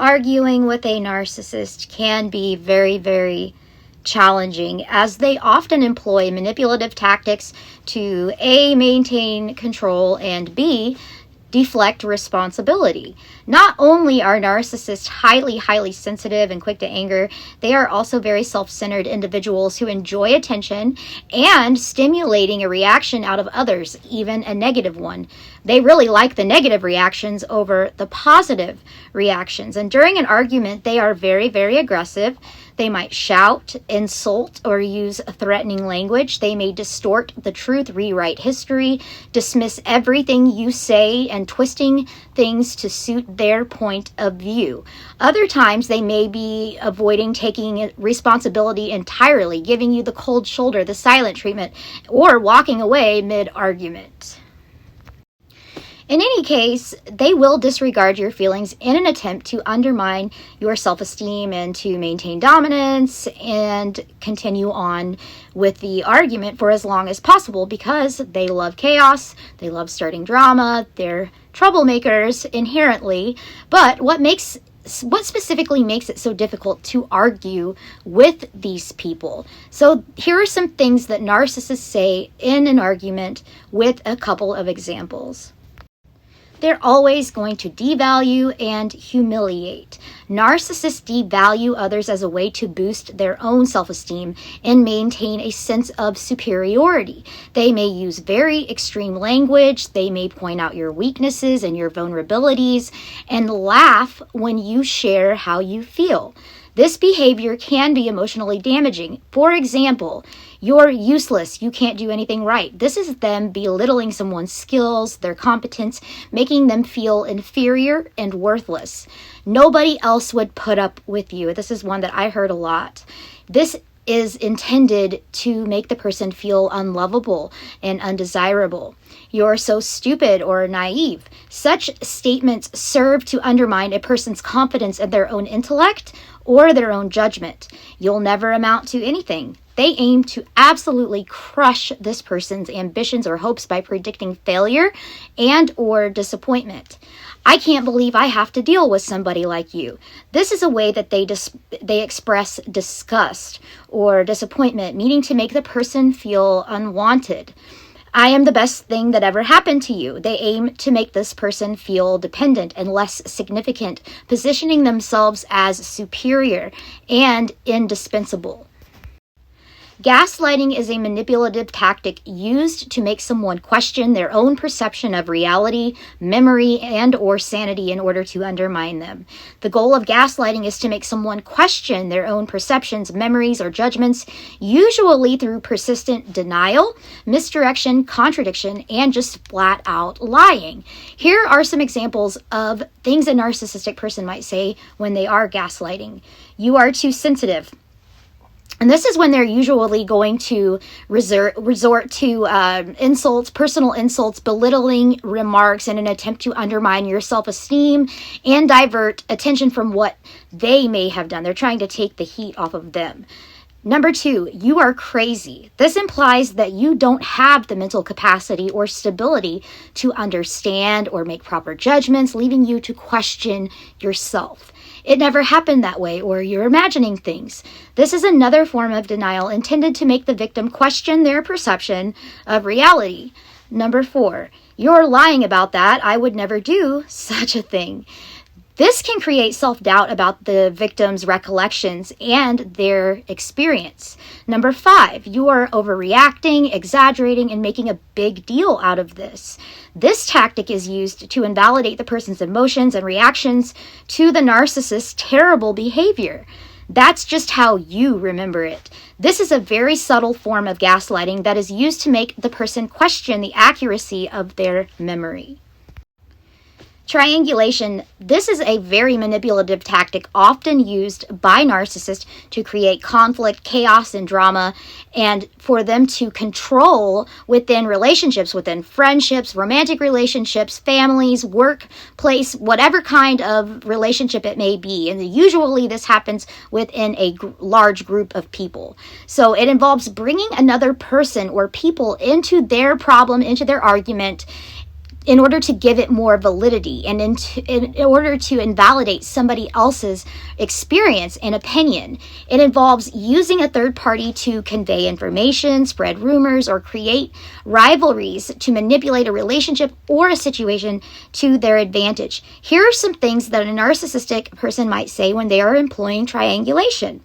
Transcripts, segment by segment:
Arguing with a narcissist can be very, very challenging, as they often employ manipulative tactics to A, maintain control, and B, deflect responsibility. Not only are narcissists highly sensitive and quick to anger, they are also very self-centered individuals who enjoy attention and stimulating a reaction out of others, even a negative one. They really like the negative reactions over the positive reactions. And during an argument, they are very, very aggressive. They might shout, insult, or use threatening language. They may distort the truth, rewrite history, dismiss everything you say, and twisting things to suit their point of view. Other times, they may be avoiding taking responsibility entirely, giving you the cold shoulder, the silent treatment, or walking away mid-argument. In any case, they will disregard your feelings in an attempt to undermine your self-esteem and to maintain dominance and continue on with the argument for as long as possible, because they love chaos, they love starting drama, they're troublemakers inherently. But what specifically makes it so difficult to argue with these people? So here are some things that narcissists say in an argument with a couple of examples. They're always going to devalue and humiliate. Narcissists devalue others as a way to boost their own self-esteem and maintain a sense of superiority. They may use very extreme language. They may point out your weaknesses and your vulnerabilities and laugh when you share how you feel. This behavior can be emotionally damaging. For example, you're useless, you can't do anything right. This is them belittling someone's skills, their competence, making them feel inferior and worthless. Nobody else would put up with you. This is one that I heard a lot. This is intended to make the person feel unlovable and undesirable. You're so stupid or naive. Such statements serve to undermine a person's confidence in their own intellect or their own judgment. You'll never amount to anything. They aim to absolutely crush this person's ambitions or hopes by predicting failure and or disappointment. I can't believe I have to deal with somebody like you. This is a way that they express disgust or disappointment, meaning to make the person feel unwanted. I am the best thing that ever happened to you. They aim to make this person feel dependent and less significant, positioning themselves as superior and indispensable. Gaslighting is a manipulative tactic used to make someone question their own perception of reality, memory, and or sanity in order to undermine them. The goal of gaslighting is to make someone question their own perceptions, memories, or judgments, usually through persistent denial, misdirection, contradiction, and just flat out lying. Here are some examples of things a narcissistic person might say when they are gaslighting. You are too sensitive. And this is when they're usually going to resort to insults, personal insults, belittling remarks in an attempt to undermine your self-esteem and divert attention from what they may have done. They're trying to take the heat off of them. Number 2, you are crazy. This implies that you don't have the mental capacity or stability to understand or make proper judgments, leaving you to question yourself. It never happened that way, or you're imagining things. This is another form of denial intended to make the victim question their perception of reality. Number 4, you're lying about that. I would never do such a thing. This can create self-doubt about the victim's recollections and their experience. Number 5, you are overreacting, exaggerating, and making a big deal out of this. This tactic is used to invalidate the person's emotions and reactions to the narcissist's terrible behavior. That's just how you remember it. This is a very subtle form of gaslighting that is used to make the person question the accuracy of their memory. Triangulation. This is a very manipulative tactic often used by narcissists to create conflict, chaos, and drama, and for them to control within relationships, within friendships, romantic relationships, families, workplace, whatever kind of relationship it may be. And usually this happens within a large group of people. So it involves bringing another person or people into their problem, into their argument, in order to give it more validity and in order to invalidate somebody else's experience and opinion. It involves using a third party to convey information, spread rumors, or create rivalries to manipulate a relationship or a situation to their advantage. Here are some things that a narcissistic person might say when they are employing triangulation.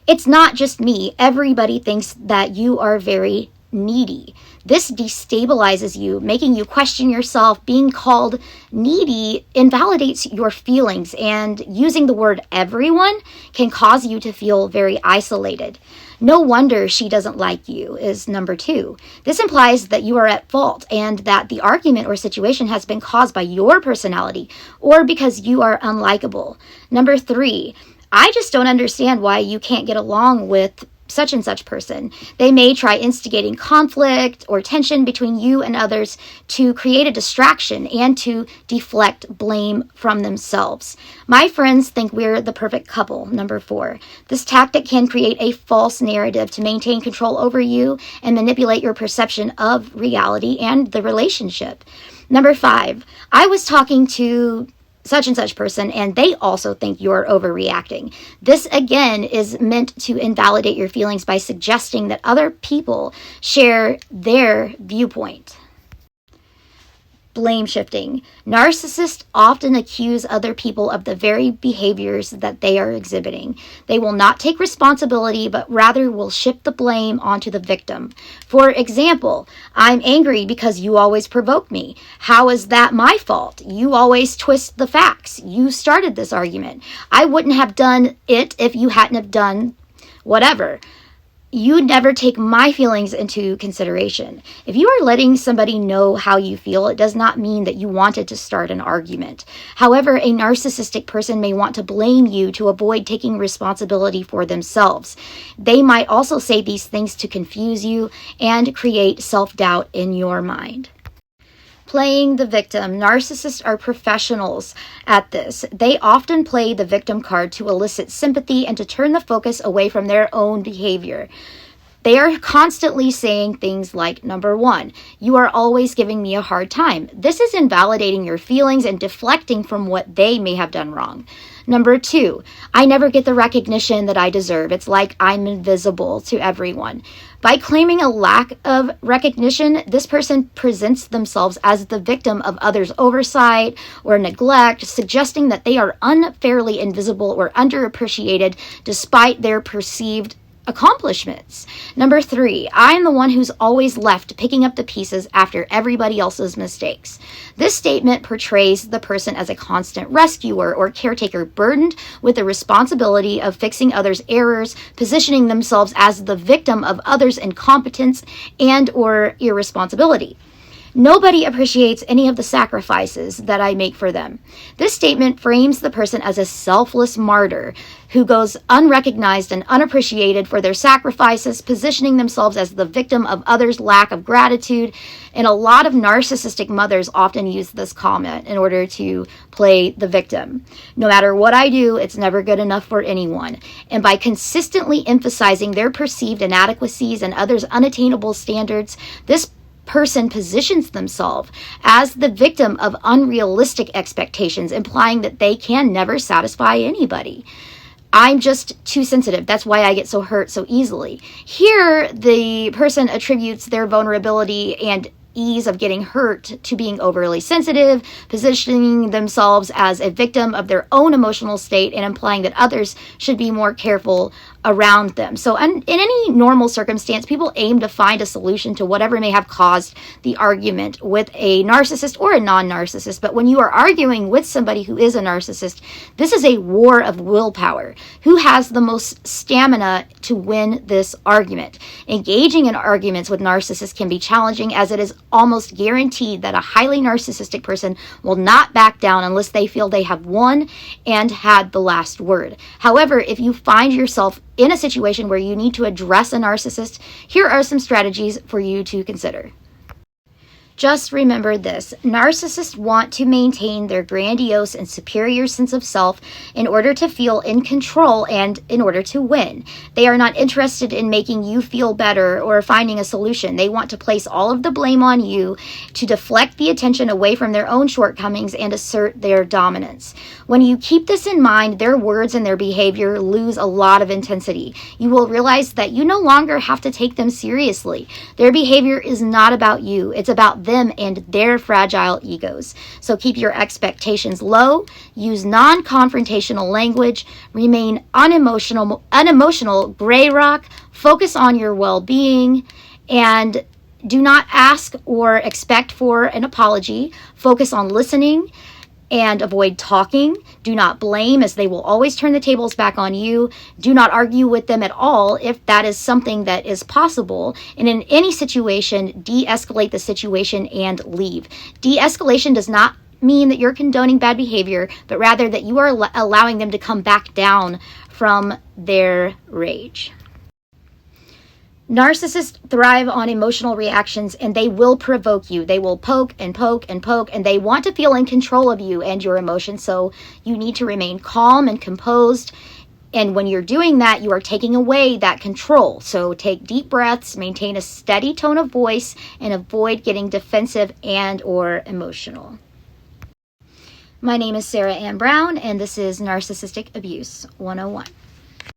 It's not just me. Everybody thinks that you are very needy. This destabilizes you, making you question yourself. Being called needy invalidates your feelings, and using the word everyone can cause you to feel very isolated. No wonder she doesn't like you is number 2. This implies that you are at fault and that the argument or situation has been caused by your personality or because you are unlikable. Number 3, I just don't understand why you can't get along with such and such person. They may try instigating conflict or tension between you and others to create a distraction and to deflect blame from themselves. My friends think we're the perfect couple. Number 4, this tactic can create a false narrative to maintain control over you and manipulate your perception of reality and the relationship. Number 5, I was talking to such and such person, and they also think you're overreacting. This, again, is meant to invalidate your feelings by suggesting that other people share their viewpoint. Blame shifting. Narcissists often accuse other people of the very behaviors that they are exhibiting. They will not take responsibility, but rather will shift the blame onto the victim. For example, I'm angry because you always provoke me. How is that my fault? You always twist the facts. You started this argument. I wouldn't have done it if you hadn't have done whatever. You never take my feelings into consideration. If you are letting somebody know how you feel, it does not mean that you wanted to start an argument. However, a narcissistic person may want to blame you to avoid taking responsibility for themselves. They might also say these things to confuse you and create self-doubt in your mind. Playing the victim. Narcissists are professionals at this. They often play the victim card to elicit sympathy and to turn the focus away from their own behavior. They are constantly saying things like, number 1, you are always giving me a hard time. This is invalidating your feelings and deflecting from what they may have done wrong. Number 2, I never get the recognition that I deserve. It's like I'm invisible to everyone. By claiming a lack of recognition, this person presents themselves as the victim of others' oversight or neglect, suggesting that they are unfairly invisible or underappreciated despite their perceived accomplishments. Number 3, I'm the one who's always left picking up the pieces after everybody else's mistakes. This statement portrays the person as a constant rescuer or caretaker, burdened with the responsibility of fixing others' errors, positioning themselves as the victim of others' incompetence and or irresponsibility. Nobody appreciates any of the sacrifices that I make for them. This statement frames the person as a selfless martyr who goes unrecognized and unappreciated for their sacrifices, positioning themselves as the victim of others' lack of gratitude. And a lot of narcissistic mothers often use this comment in order to play the victim. No matter what I do, it's never good enough for anyone. And by consistently emphasizing their perceived inadequacies and others' unattainable standards, this person positions themselves as the victim of unrealistic expectations, implying that they can never satisfy anybody. I'm just too sensitive. That's why I get so hurt so easily. Here, the person attributes their vulnerability and ease of getting hurt to being overly sensitive, positioning themselves as a victim of their own emotional state and implying that others should be more careful around them. So in any normal circumstance, people aim to find a solution to whatever may have caused the argument with a narcissist or a non-narcissist. But when you are arguing with somebody who is a narcissist, this is a war of willpower. Who has the most stamina to win this argument? Engaging in arguments with narcissists can be challenging, as it is almost guaranteed that a highly narcissistic person will not back down unless they feel they have won and had the last word. However, if you find yourself in a situation where you need to address a narcissist, here are some strategies for you to consider. Just remember this: narcissists want to maintain their grandiose and superior sense of self in order to feel in control and in order to win. They are not interested in making you feel better or finding a solution. They want to place all of the blame on you to deflect the attention away from their own shortcomings and assert their dominance. When you keep this in mind, their words and their behavior lose a lot of intensity. You will realize that you no longer have to take them seriously. Their behavior is not about you. It's about them and their fragile egos. So keep your expectations low, use non-confrontational language, remain unemotional gray rock, focus on your well-being, and do not ask or expect for an apology. Focus on listening and avoid talking. Do not blame, as they will always turn the tables back on you. Do not argue with them at all if that is something that is possible. And in any situation, de-escalate the situation and leave. De-escalation does not mean that you're condoning bad behavior, but rather that you are allowing them to come back down from their rage. Narcissists thrive on emotional reactions, and they will provoke you. They will poke and poke and poke, and they want to feel in control of you and your emotions. So you need to remain calm and composed. And when you're doing that, you are taking away that control. So take deep breaths, maintain a steady tone of voice, and avoid getting defensive and or emotional. My name is Sarah Ann Brown, and this is Narcissistic Abuse 101.